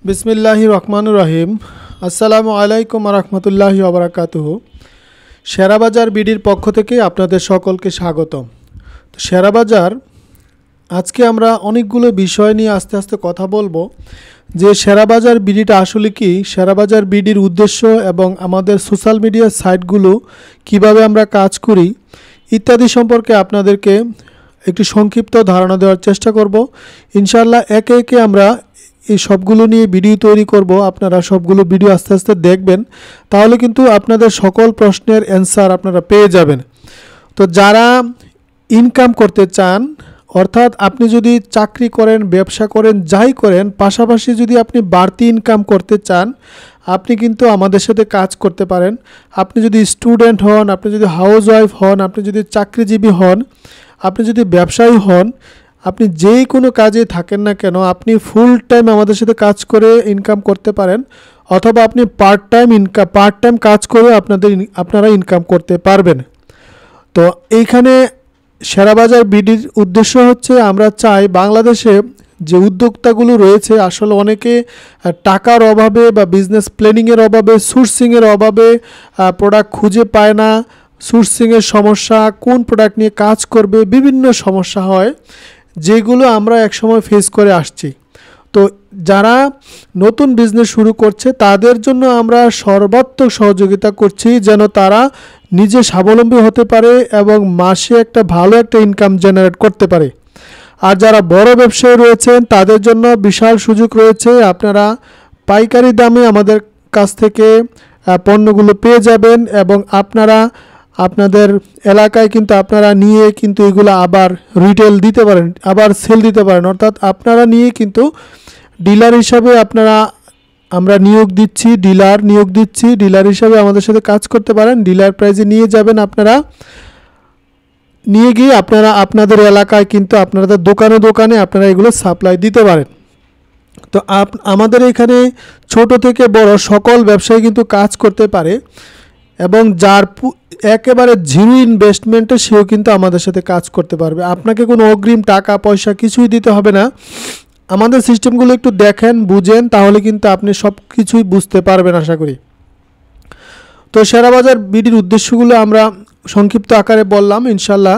বিসমিল্লাহির রহমানুর রহিম। আসসালামু আলাইকুম রহমতুল্লাহি ওবরাকাতুহু। শেয়ারবাজার বিডির পক্ষ থেকে আপনাদের সকলকে স্বাগতম। তো শেয়ারবাজার আজকে আমরা অনেকগুলো বিষয় নিয়ে আস্তে আস্তে কথা বলবো যে শেয়ারবাজার বিডিটা আসলে কি, শেয়ারবাজার বিডির উদ্দেশ্য এবং আমাদের সোশ্যাল মিডিয়া সাইটগুলো কিভাবে আমরা কাজ করি ইত্যাদি সম্পর্কে আপনাদেরকে একটি সংক্ষিপ্ত ধারণা দেওয়ার চেষ্টা করব। ইনশাআল্লাহ একে একে আমরা এই সবগুলো নিয়ে ভিডিও তৈরি করব। আপনারা সবগুলো ভিডিও আস্তে আস্তে দেখবেন, তাহলে কিন্তু আপনাদের সকল প্রশ্নের অ্যান্সার আপনারা পেয়ে যাবেন। তো যারা ইনকাম করতে চান, অর্থাৎ আপনি যদি চাকরি করেন, ব্যবসা করেন, যাই করেন, পাশাপাশি যদি আপনি বাড়তি ইনকাম করতে চান, আপনি কিন্তু আমাদের সাথে কাজ করতে পারেন। আপনি যদি স্টুডেন্ট হন, আপনি যদি হাউস ওয়াইফ হন, আপনি যদি চাকরিজীবী হন, আপনি যদি ব্যবসায়ী হন, আপনি যেই কোনো কাজে থাকেন না কেন, আপনি ফুল টাইম আমাদের সাথে কাজ করে ইনকাম করতে পারেন, অথবা আপনি পার্ট টাইম কাজ করে আপনারা ইনকাম করতে পারবেন। তো এইখানে শেয়ারবাজার বিডির উদ্দেশ্য হচ্ছে, আমরা চাই বাংলাদেশে যে উদ্যোক্তাগুলো রয়েছে, আসলে অনেকে টাকার অভাবে বা বিজনেস প্ল্যানিংয়ের অভাবে, সোর্সিংয়ের অভাবে প্রোডাক্ট খুঁজে পায় না। সোর্সিংয়ের সমস্যা, কোন প্রোডাক্ট নিয়ে কাজ করবে, বিভিন্ন সমস্যা হয় যেগুলো আমরা একসময় ফেস করে আসছি। তো যারা নতুন বিজনেস শুরু করছে তাদের জন্য আমরা সর্বাত্মক সহযোগিতা করছি, যেন তারা নিজে স্বাবলম্বী হতে পারে এবং মাসে একটা ভালো একটা ইনকাম জেনারেট করতে পারে। আর যারা বড় ব্যবসায়ী রয়েছেন তাদের জন্য বিশাল সুযোগ রয়েছে। আপনারা পাইকারি দামে আমাদের কাছ থেকে পণ্যগুলো পেয়ে যাবেন এবং আপনারা আপনাদের এলাকায় কিন্তু আপনারা নিয়ে কিন্তু এগুলো আবার রিটেল দিতে পারেন, আবার সেল দিতে পারেন। অর্থাৎ আপনারা নিয়ে কিন্তু ডিলার হিসাবে আমরা নিয়োগ দিচ্ছি, ডিলার হিসাবে আমাদের সাথে কাজ করতে পারেন। ডিলার প্রাইজে নিয়ে যাবেন, আপনারা নিয়ে গিয়ে আপনারা আপনাদের এলাকায় কিন্তু আপনাদের দোকানে দোকানে আপনারা এগুলো সাপ্লাই দিতে পারেন। তো আমাদের এখানে ছোট থেকে বড় সকল ব্যবসায়ী কিন্তু কাজ করতে পারে এবং যার একেবারে জিরো ইনভেস্টমেন্টে সেও কিন্তু আমাদের সাথে কাজ করতে পারবে। আপনাকে কোনো অগ্রিম টাকা পয়সা কিছুই দিতে হবে না। আমাদের সিস্টেমগুলো একটু দেখেন, বুঝেন, তাহলে কিন্তু আপনি সব কিছুই বুঝতে পারবেন আশা করি। তো শেয়ারবাজার বিডির উদ্দেশ্যগুলো আমরা সংক্ষিপ্ত আকারে বললাম। ইনশাল্লাহ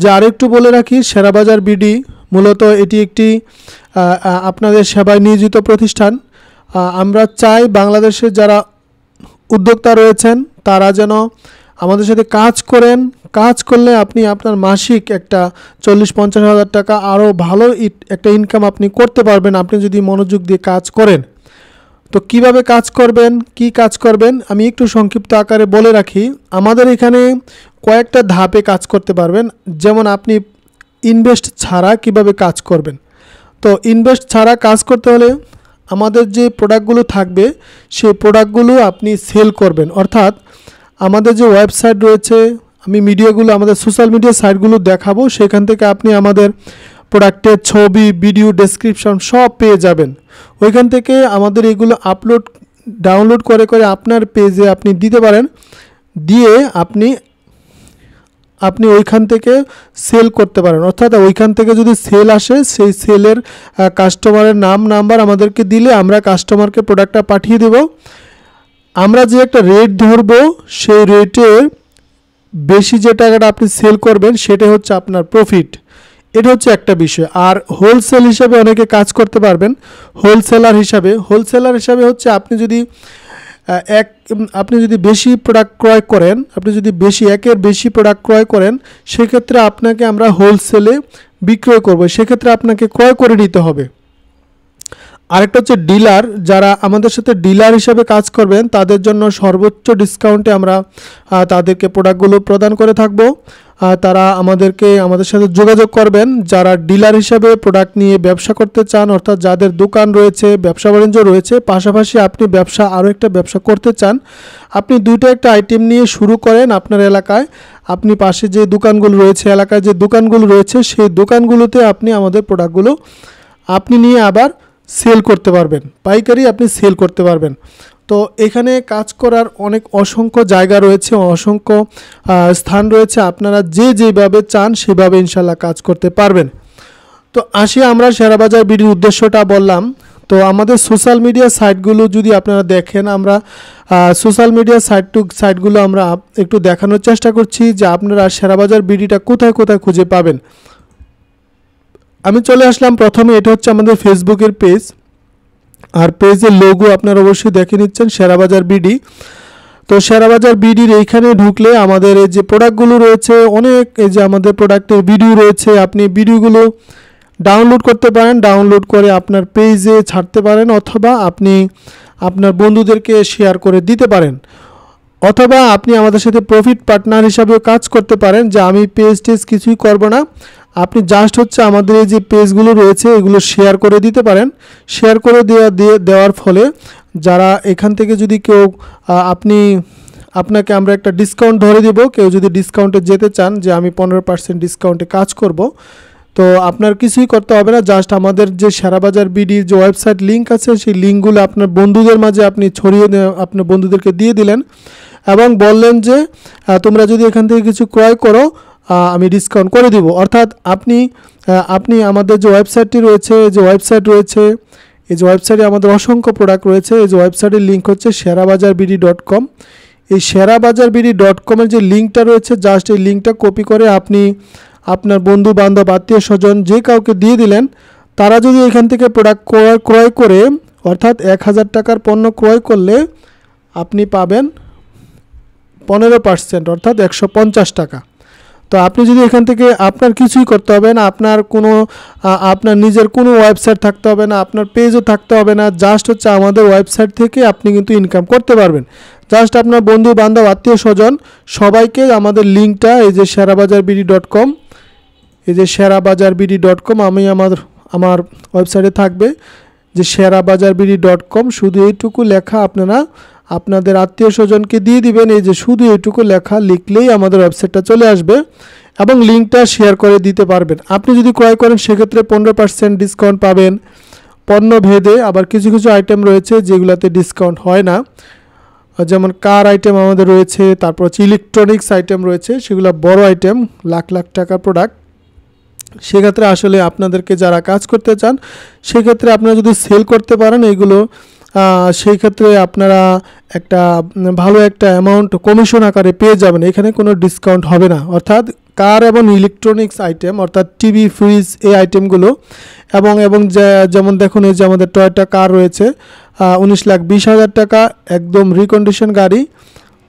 যে আরেকটু বলে রাখি, শেয়ারবাজার বিডি মূলত এটি একটি আপনাদের সেবায় নিয়োজিত প্রতিষ্ঠান। আমরা চাই বাংলাদেশের যারা উদ্যোক্তা রয়েছেন তারা যেন আমাদের সাথে কাজ করেন। কাজ করলে আপনি আপনার মাসিক একটা 40-50 হাজার টাকা আরও ভালো একটা ইনকাম আপনি করতে পারবেন, আপনি যদি মনোযোগ দিয়ে কাজ করেন। তো কিভাবে কাজ করবেন, কি কাজ করবেন আমি একটু সংক্ষিপ্ত আকারে বলে রাখি। আমাদের এখানে কয়েকটা ধাপে কাজ করতে পারবেন। যেমন আপনি ইনভেস্ট ছাড়া কিভাবে কাজ করবেন। তো ইনভেস্ট ছাড়া কাজ করতে হলে আমাদের যে প্রোডাক্টগুলো থাকবে সেই প্রোডাক্টগুলো আপনি সেল করবেন। অর্থাৎ আমাদের যে ওয়েবসাইট রয়েছে, আমি আমাদের সোশ্যাল মিডিয়া সাইটগুলো দেখাবো, সেখান থেকে আপনি আমাদের প্রোডাক্টের ছবি, ভিডিও, ডেসক্রিপশন সব পেয়ে যাবেন। ওইখান থেকে আমাদের এগুলো ডাউনলোড করে আপনার পেজে আপনি দিতে পারেন, দিয়ে আপনি ওইখান থেকে সেল করতে পারেন। অর্থাৎ ওইখান থেকে যদি সেল আসে, সেই সেলের কাস্টমারের নাম নাম্বার আমাদেরকে দিলে আমরা কাস্টমারকে প্রোডাক্টটা পাঠিয়ে দেব। আমরা যে একটা রেট ধরবো, সেই রেটের বেশি যে টাকাটা আপনি সেল করবেন সেটা হচ্ছে আপনার প্রফিট। এটা হচ্ছে একটা বিষয়। আর হোলসেল হিসাবে অনেকে কাজ করতে পারবেন। হোলসেলার হিসাবে হচ্ছে আপনি যদি বেশি প্রোডাক্ট ক্রয় করেন, একের বেশি প্রোডাক্ট ক্রয় করেন, সেক্ষেত্রে আপনাকে আমরা হোলসেলে বিক্রয় করব, সেক্ষেত্রে আপনাকে ক্রয় করে নিতে হবে। আরেকটা হচ্ছে ডিলার, যারা আমাদের সাথে ডিলার হিসাবে কাজ করবেন তাদের জন্য সর্বোচ্চ ডিসকাউন্টে আমরা তাদেরকে প্রোডাক্টগুলো প্রদান করে থাকব। তারা আমাদের সাথে যোগাযোগ করবেন যারা ডিলার হিসাবে প্রোডাক্ট নিয়ে ব্যবসা করতে চান, অর্থাৎ যাদের দোকান রয়েছে, ব্যবসা বাণিজ্য রয়েছে, পাশাপাশি আপনি আরও একটা ব্যবসা করতে চান। আপনি একটা আইটেম নিয়ে শুরু করেন আপনার এলাকায়। আপনি পাশে যে দোকানগুলো রয়েছে, এলাকায় যে দোকানগুলো রয়েছে, সেই দোকানগুলোতে আপনি আমাদের প্রোডাক্টগুলো আপনি নিয়ে আবার সেল করতে পারবেন, পাইকারি আপনি সেল করতে পারবেন। তো এখানে কাজ করার অসংখ্য জায়গা রয়েছে, অসংখ্য স্থান রয়েছে। আপনারা যেভাবে চান সেভাবে ইনশাল্লাহ কাজ করতে পারবেন। তো আসি আমরা শেয়ারবাজার বিডির উদ্দেশ্যটা বললাম। তো আমাদের সোশ্যাল মিডিয়া সাইটগুলো যদি আপনারা দেখেন, আমরা সোশ্যাল মিডিয়া সাইটগুলো আমরা একটু দেখানোর চেষ্টা করছি যে আপনারা শেয়ারবাজার বিডিটা কোথায় কোথায় খুঁজে পাবেন। আমি চলে আসলাম প্রথমে, এটা হচ্ছে আমাদের ফেসবুকের পেজ, আর পেজের লোগো আপনারা অবশ্যই দেখে নিচ্ছেন শেয়ারবাজার বিডি। তো শেয়ারবাজার বিডির এইখানে ঢুকলে আমাদের এই যে প্রোডাক্টগুলো রয়েছে অনেক, এই যে আমাদের প্রোডাক্টের ভিডিও রয়েছে, আপনি ভিডিওগুলো ডাউনলোড করতে পারেন, ডাউনলোড করে আপনার পেজে ছাড়তে পারেন, অথবা আপনি আপনার বন্ধুদেরকে শেয়ার করে দিতে পারেন, অথবা আপনি আমাদের সাথে প্রফিট পার্টনার হিসাবেও কাজ করতে পারেন যে আমি পেজ কিছুই করব না, আপনি জাস্ট হচ্ছে আমাদের এই যে পেজগুলো রয়েছে এগুলো শেয়ার করে দিতে পারেন। শেয়ার করে দেওয়ার ফলে যারা এখান থেকে যদি কেউ আপনাকে আমরা একটা ডিসকাউন্ট ধরে দেব, কেউ যদি ডিসকাউন্টে যেতে চান যে আমি 15% ডিসকাউন্টে কাজ করব, তো আপনার কিছুই করতে হবে না, জাস্ট আমাদের যে শেয়ারবাজার বিডির যে ওয়েবসাইট লিঙ্ক আছে সেই লিঙ্কগুলো আপনার বন্ধুদের মাঝে আপনি ছড়িয়ে আপনার বন্ধুদেরকে দিয়ে দিলেন এবং বললেন যে তোমরা যদি এখান থেকে কিছু ক্রয় করো আমি ডিসকাউন্ট করে দিব। অর্থাৎ আপনি আমাদের যে ওয়েবসাইটটি রয়েছে, যে ওয়েবসাইট রয়েছে, এই যে ওয়েবসাইটে আমাদের অসংখ্য প্রোডাক্ট রয়েছে, এই যে ওয়েবসাইটের লিঙ্ক হচ্ছে sherabazarbidi.com। এই sherabazarbidi.com এর যে লিঙ্কটা রয়েছে, জাস্ট এই লিঙ্কটা কপি করে আপনি আপনার বন্ধু বান্ধব আত্মীয় স্বজন যে কাউকে দিয়ে দিলেন, তারা যদি এখান থেকে প্রোডাক্ট ক্রয় করে, অর্থাৎ 1000 টাকার পণ্য ক্রয় করলে আপনি পাবেন 15%, অর্থাৎ 150 টাকা। তো আপনি যদি এখান থেকে, আপনার কিছুই করতে হবে না, আপনার নিজের কোনো ওয়েবসাইট থাকতে হবে না, আপনার পেজও থাকতে হবে না, জাস্ট হচ্ছে আমাদের ওয়েবসাইট থেকে আপনি কিন্তু ইনকাম করতে পারবেন। জাস্ট আপনার বন্ধু বান্ধব আত্মীয় স্বজন সবাইকে আমাদের লিঙ্কটা, এই যে sherabazarbidi.com, এই যে sherabazarbidi.com, আমি আমার ওয়েবসাইটে থাকবে যে sherabazarbidi.com, শুধু এইটুকু লেখা আপনারা আপনাদের আত্মীয় স্বজনকে দিয়ে দিবেন। এই যে শুধু এইটুকু লেখা লিখলেই আমাদের ওয়েবসাইটটা চলে আসবে এবং লিঙ্কটা শেয়ার করে দিতে পারবেন। আপনি যদি ক্রয় করেন সেক্ষেত্রে 15% ডিসকাউন্ট পাবেন পণ্য ভেদে। আবার কিছু কিছু আইটেম রয়েছে যেগুলোতে ডিসকাউন্ট হয় না, যেমন কার আইটেম আমাদের রয়েছে, তারপর হচ্ছে ইলেকট্রনিক্স আইটেম রয়েছে, সেগুলো বড় আইটেম, লাখ লাখ টাকার প্রোডাক্ট। সেক্ষেত্রে আসলে আপনাদেরকে যারা কাজ করতে চান সেক্ষেত্রে আপনারা যদি সেল করতে পারেন এইগুলো, সেই ক্ষেত্রে আপনারা একটা ভালো একটা অ্যামাউন্ট কমিশন আকারে পেয়ে যাবেন, এখানে কোনো ডিসকাউন্ট হবে না। অর্থাৎ কার এবং ইলেকট্রনিক্স আইটেম, অর্থাৎ টিভি, ফ্রিজ, এই আইটেমগুলো, এবং যেমন দেখুন এই যে আমাদের টয়োটা কার রয়েছে 19,20,000 টাকা, একদম রিকন্ডিশন গাড়ি।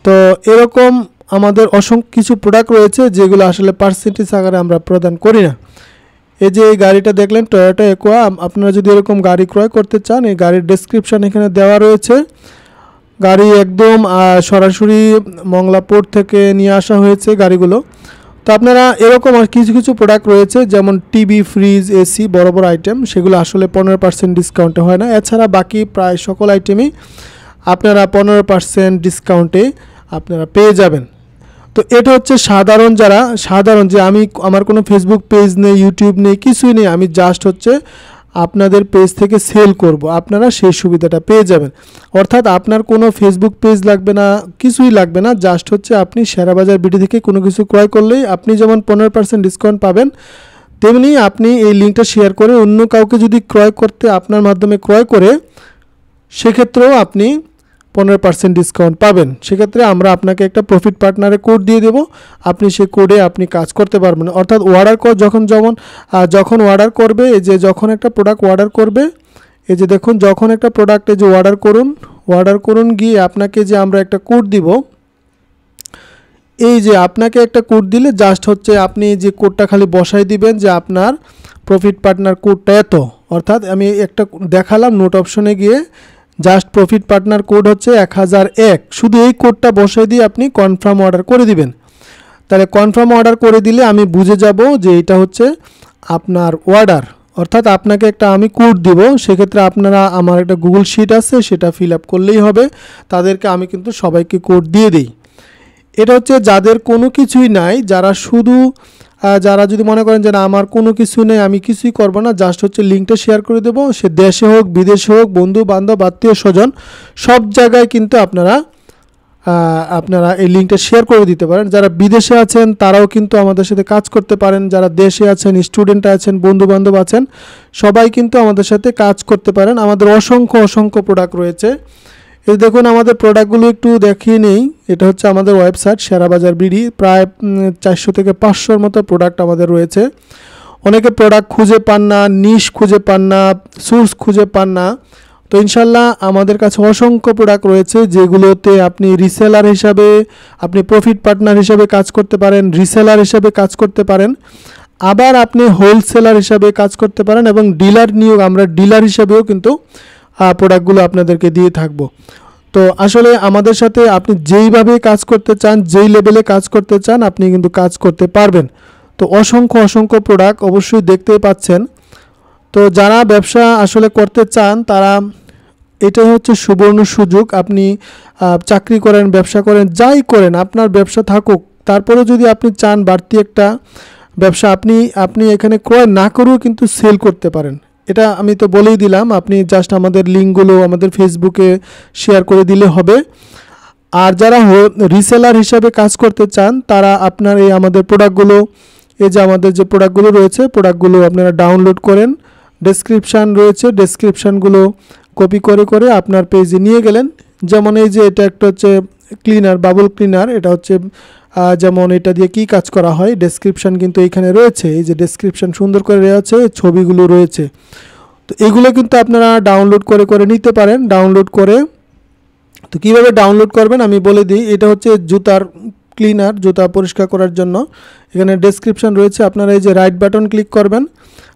তো এরকম আমাদের অসংখ্য কিছু প্রোডাক্ট রয়েছে যেগুলো আসলে পার্সেন্টেজ আকারে আমরা প্রদান করি না। এই যে এই গাড়িটা দেখলেন টয়োটা একোয়া, আপনারা যদি এরকম গাড়ি ক্রয় করতে চান এই গাড়ির ডেসক্রিপশান এখানে দেওয়া রয়েছে। গাড়ি একদম সরাসরি মংলা পোর্ট থেকে নিয়ে আসা হয়েছে গাড়িগুলো। তো আপনারা এরকম আর কিছু কিছু প্রোডাক্ট রয়েছে যেমন টিভি, ফ্রিজ, এসি, বড় বড় আইটেম, সেগুলো আসলে 15% ডিসকাউন্টে হয় না। এছাড়া বাকি প্রায় সকল আইটেমই আপনারা 15% ডিসকাউন্টে আপনারা পেয়ে যাবেন। তো এটা হচ্ছে সাধারণ যে আমার কোনো ফেসবুক পেজ নেই, ইউটিউব নেই, কিছুই নেই, আমি জাস্ট হচ্ছে আপনাদের পেজ থেকে সেল করব, আপনারা সেই সুবিধাটা পেয়ে যাবেন। অর্থাৎ আপনার কোনো ফেসবুক পেজ লাগবে না, কিছুই লাগবে না, জাস্ট হচ্ছে আপনি শেয়ারবাজার বিডি থেকে কোনো কিছু ক্রয় করলেই আপনি যেমন 15% ডিসকাউন্ট পাবেন, তেমনি আপনি এই লিঙ্কটা শেয়ার করে অন্য কাউকে যদি আপনার মাধ্যমে ক্রয় করে সেক্ষেত্রেও আপনি 15% ডিসকাউন্ট পাবেন। সেক্ষেত্রে আমরা আপনাকে একটা প্রফিট পার্টনারে কোড দিয়ে দেব, আপনি সেই কোডে আপনি কাজ করতে পারবেন। অর্থাৎ যখন অর্ডার করবে, এই যে যখন একটা প্রোডাক্ট অর্ডার করবে, এই যে দেখুন যখন একটা প্রোডাক্টে যে অর্ডার করুন গিয়ে আপনাকে যে আমরা একটা কোড দিব, এই যে আপনাকে একটা কোড দিলে জাস্ট হচ্ছে আপনি যে কোডটা খালি বসাই দিবেন যে আপনার প্রফিট পার্টনার কোডটা এত। অর্থাৎ আমি একটা দেখালাম নোট অপশনে গিয়ে, জাস্ট প্রফিট পার্টনার কোড হচ্ছে 1001, শুধু এই কোডটা বসাই দিয়ে আপনি কনফার্ম অর্ডার করে দিবেন। তাহলে কনফার্ম অর্ডার করে দিলে আমি বুঝে যাব যে এটা হচ্ছে আপনার অর্ডার। অর্থাৎ আপনাকে একটা আমি কোড দিব, সেক্ষেত্রে আপনারা, আমার একটা গুগল শিট আছে সেটা ফিল আপ করলেই হবে, তাদেরকে আমি কিন্তু সবাইকে কোড দিয়ে দিই। এটা হচ্ছে যাদের কোনো কিছুই নাই, যারা যদি মনে করেন যে না আমার কোনো কিছু নেই, আমি কিছুই করব না, জাস্ট হচ্ছে লিঙ্কটা শেয়ার করে দেবো, সে দেশে হোক বিদেশে হোক, বন্ধু বান্ধব আত্মীয় স্বজন সব জায়গায় কিন্তু আপনারা আপনারা এই লিঙ্কটা শেয়ার করে দিতে পারেন। যারা বিদেশে আছেন তারাও কিন্তু আমাদের সাথে কাজ করতে পারেন, যারা দেশে আছেন, স্টুডেন্ট আছেন, বন্ধুবান্ধব আছেন, সবাই কিন্তু আমাদের সাথে কাজ করতে পারেন। আমাদের অসংখ্য প্রোডাক্ট রয়েছে। এই দেখুন আমাদের প্রোডাক্টগুলো একটু দেখিয়ে নেই। এটা হচ্ছে আমাদের ওয়েবসাইট শেয়ারবাজার বিডি। প্রায় 400 থেকে 500-র মতো প্রোডাক্ট আমাদের রয়েছে। অনেকে প্রোডাক্ট খুঁজে পান না, নিশ খুঁজে পান না, সোর্স খুঁজে পান না। তো ইনশাল্লাহ আমাদের কাছে অসংখ্য প্রোডাক্ট রয়েছে যেগুলোতে আপনি রিসেলার হিসাবে, আপনি প্রফিট পার্টনার হিসাবে কাজ করতে পারেন, রিসেলার হিসাবে কাজ করতে পারেন, আবার আপনি হোলসেলার হিসাবে কাজ করতে পারেন, এবং ডিলার নিয়োগ, আমরা ডিলার হিসাবেও কিন্তু প্রোডাক্টগুলো আপনাদেরকে দিয়ে থাকবো। তো আসলে আমাদের সাথে আপনি যেইভাবে কাজ করতে চান, যেই লেভেলে কাজ করতে চান, আপনি কিন্তু কাজ করতে পারবেন। তো অসংখ্য প্রোডাক্ট অবশ্যই দেখতেই পাচ্ছেন। তো যারা ব্যবসা আসলে করতে চান তারা, এটাই হচ্ছে সুবর্ণ সুযোগ। আপনি চাকরি করেন, ব্যবসা করেন, যাই করেন, আপনার ব্যবসা থাকুক, তারপরেও যদি আপনি চান বাড়তি একটা ব্যবসা, আপনি এখানে ক্রয় না করেও কিন্তু সেল করতে পারেন। এটা আমি তো বলেই দিলাম, আপনি জাস্ট আমাদের লিঙ্কগুলো আমাদের ফেসবুকে শেয়ার করে দিলে হবে। আর যারা রিসেলার হিসাবে কাজ করতে চান তারা আপনার এই আমাদের প্রোডাক্টগুলো, এই যে আমাদের যে প্রোডাক্টগুলো রয়েছে, প্রোডাক্টগুলো আপনারা ডাউনলোড করেন, ডেসক্রিপশান রয়েছে, ডেসক্রিপশানগুলো কপি করে আপনার পেজে নিয়ে গেলেন। যেমন এই যে এটা একটা হচ্ছে ক্লিনার, বাবল ক্লিনার, এটা হচ্ছে যেমন এটা দিয়ে কি কাজ করা হয়, ডেসক্রিপশান কিন্তু এইখানে রয়েছে। এই যে ডেসক্রিপশান সুন্দর করে রয়েছে, ছবিগুলো রয়েছে। তো এগুলো কিন্তু আপনারা ডাউনলোড করে নিতে পারেন। ডাউনলোড করে, তো কীভাবে ডাউনলোড করবেন আমি বলে দিই। এটা হচ্ছে জুতার ক্লিনার, জুতা পরিষ্কার করার জন্য। এখানে ডেসক্রিপশান রয়েছে, আপনারা এই যে রাইট বাটন ক্লিক করবেন।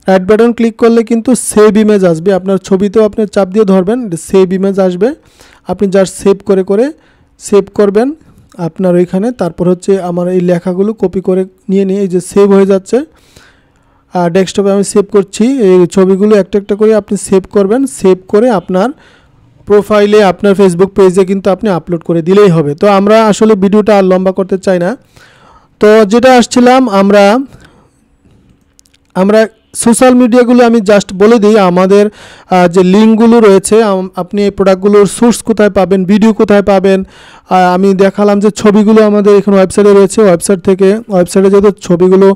রাইট বাটন ক্লিক করলে কিন্তু সেভ ইমেজ আসবে, আপনার ছবিতেও আপনি চাপ দিয়ে ধরবেন, সেভ ইমেজ আসবে। আপনি জাস্ট সেভ করে সেভ করবেন আপনার ওইখানে। তারপর হচ্ছে আমার এই লেখাগুলো কপি করে নিয়ে এই যে সেভ হয়ে যাচ্ছে। আর ডেস্কটপে আমি সেভ করছি, এই ছবিগুলো একটা করে আপনি সেভ করবেন। সেভ করে আপনার প্রোফাইলে, আপনার ফেসবুক পেজে কিন্তু আপনি আপলোড করে দিলেই হবে। তো আমরা আসলে ভিডিওটা আর লম্বা করতে চাই না। তো যেটা আসছিলাম, আমরা সোশ্যাল মিডিয়াগুলো আমি জাস্ট বলে দিই। আমাদের যে লিঙ্কগুলো রয়েছে, আপনি এই প্রোডাক্টগুলোর সোর্স কোথায় পাবেন, ভিডিও কোথায় পাবেন, আমি দেখালাম যে ছবিগুলো আমাদের এখানে ওয়েবসাইটে রয়েছে। ওয়েবসাইটে যেহেতু ছবিগুলো,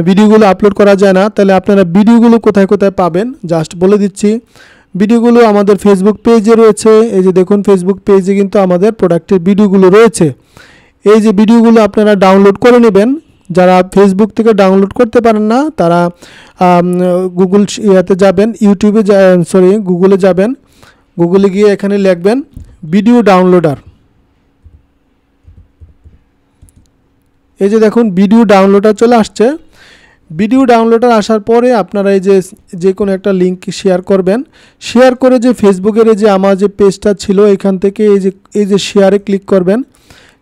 ভিডিওগুলো আপলোড করা যায় না, তাহলে আপনারা ভিডিওগুলো কোথায় পাবেন জাস্ট বলে দিচ্ছি। ভিডিওগুলো আমাদের ফেসবুক পেজে রয়েছে। এই যে দেখুন ফেসবুক পেজে কিন্তু আমাদের প্রোডাক্টের ভিডিওগুলো রয়েছে। এই যে ভিডিওগুলো আপনারা ডাউনলোড করে নেবেন। যারা ফেসবুক থেকে ডাউনলোড করতে পারেন না তারা গুগল যাবেন, গুগলে যাবেন। গুগলে গিয়ে এখানে লিখবেন ভিডিও ডাউনলোডার। এই যে দেখুন ভিডিও ডাউনলোডার চলে আসছে। ভিডিও ডাউনলোডার আসার পরে আপনারা এই যে কোনো একটা লিঙ্ক শেয়ার করবেন। শেয়ার করে যে ফেসবুকের যে আমার যে পেজটা ছিল এখান থেকে এই যে শেয়ারে ক্লিক করবেন।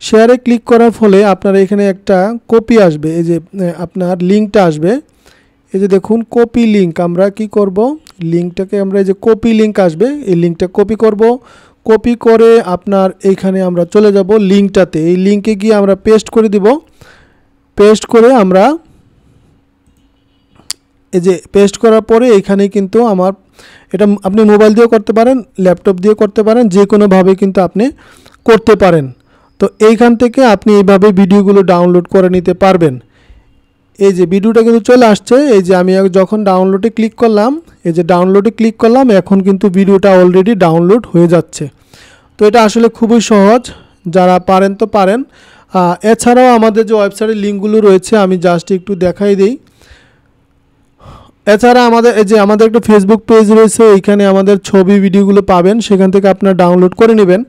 শেয়ারে ক্লিক করার ফলে আপনার এখানে একটা কপি আসবে, এই যে আপনার লিঙ্কটা আসবে। এই যে দেখুন কপি লিঙ্ক, আমরা কি করব, লিঙ্কটাকে আমরা এই যে কপি লিঙ্ক আসবে, এই লিঙ্কটা কপি করব। কপি করে আপনার এইখানে আমরা চলে যাব লিঙ্কটাতে। এই লিঙ্কে গিয়ে আমরা পেস্ট করে দিব। পেস্ট করে আমরা এই যে পেস্ট করার পরে এইখানে কিন্তু আমার এটা আপনি মোবাইল দিয়েও করতে পারেন, ল্যাপটপ দিয়েও করতে পারেন, যে কোনোভাবে কিন্তু আপনি করতে পারেন। তো এইখান থেকে আপনি এইভাবে ভিডিওগুলো ডাউনলোড করে নিতে পারবেন। এই যে ভিডিওটা কিন্তু চলে আসছে। এই যে আমি যখন ডাউনলোডে ক্লিক করলাম, এই যে ডাউনলোডে ক্লিক করলাম, এখন কিন্তু ভিডিওটা অলরেডি ডাউনলোড হয়ে যাচ্ছে। তো এটা আসলে খুবই সহজ, যারা পারেন তো পারেন। এছাড়াও আমাদের যে ওয়েবসাইটের লিঙ্কগুলো রয়েছে আমি জাস্ট একটু দেখাই দিই। এছাড়া আমাদের একটা ফেসবুক পেজ রয়েছে, এইখানে আমাদের ছবি ভিডিওগুলো পাবেন, সেখান থেকে আপনারা ডাউনলোড করে নেবেন।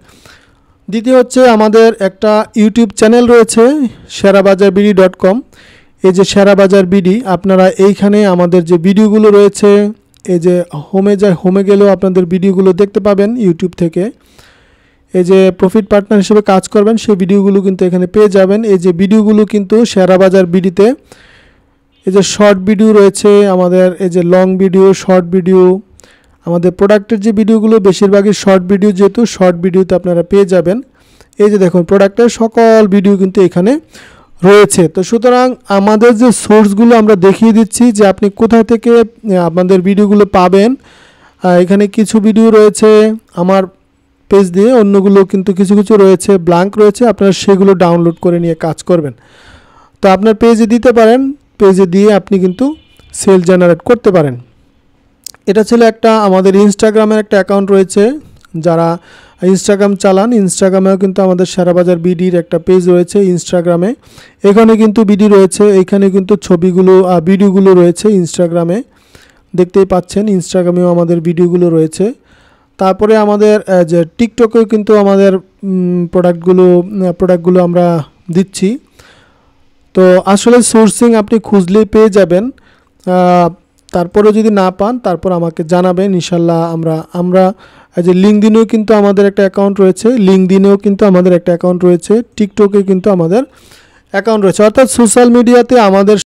দ্বিতীয় হচ্ছে আমাদের একটা ইউটিউব চ্যানেল রয়েছে serabajarBD.com। এই যে শেরাবাজার বিডি, আপনারা এইখানে আমাদের যে ভিডিওগুলো রয়েছে, এই যে হোমে গেলেও আপনাদের ভিডিওগুলো দেখতে পাবেন ইউটিউব থেকে। এই যে প্রফিট পার্টনার হিসেবে কাজ করবেন সেই ভিডিওগুলো কিন্তু এখানে পেয়ে যাবেন। এই যে ভিডিওগুলো কিন্তু শেরাবাজার বিডিতে, এই যে শর্ট ভিডিও রয়েছে আমাদের, এই যে লং ভিডিও, শর্ট ভিডিও, আমাদের প্রোডাক্টের যে ভিডিওগুলো বেশিরভাগই শর্ট ভিডিও, যেহেতু শর্ট ভিডিওতে আপনারা পেয়ে যাবেন। এই যে দেখুন প্রোডাক্টের সকল ভিডিও কিন্তু এখানে রয়েছে। তো সুতরাং আমাদের যে সোর্সগুলো আমরা দেখিয়ে দিচ্ছি যে আপনি কোথা থেকে আমাদের ভিডিওগুলো পাবেন। এখানে কিছু ভিডিও রয়েছে আমার পেজ দিয়ে অন্যগুলো কিন্তু কিছু কিছু রয়েছে ব্ল্যাঙ্ক রয়েছে, আপনারা সেগুলো ডাউনলোড করে নিয়ে কাজ করবেন। তো আপনার পেজে দিতে পারেন, পেজে দিয়ে আপনি কিন্তু সেল জেনারেট করতে পারেন। এটা ছিল একটা আমাদের ইনস্টাগ্রামের একটা অ্যাকাউন্ট রয়েছে, যারা ইনস্টাগ্রাম চালান ইনস্টাগ্রামেও কিন্তু আমাদের শেয়ারবাজার বিডির একটা পেজ রয়েছে ইনস্টাগ্রামে। এখানে কিন্তু বিডি রয়েছে, এখানে কিন্তু ছবিগুলো ভিডিওগুলো রয়েছে ইনস্টাগ্রামে, দেখতেই পাচ্ছেন ইনস্টাগ্রামেও আমাদের ভিডিওগুলো রয়েছে। তারপরে আমাদের যে টিকটকেও কিন্তু আমাদের প্রোডাক্টগুলো আমরা দিচ্ছি। তো আসলে সোর্সিং আপনি খুঁজলেই পেয়ে যাবেন। তারপরে যদি না পান তারপর আমাকে জানাবেন, ইনশাল্লাহ আমরা যে লিঙ্কডিনেও কিন্তু আমাদের একটা অ্যাকাউন্ট রয়েছে, লিঙ্কডিনেও কিন্তু আমাদের একটা অ্যাকাউন্ট রয়েছে, টিকটকে কিন্তু আমাদের অ্যাকাউন্ট রয়েছে, অর্থাৎ সোশ্যাল মিডিয়াতে আমাদের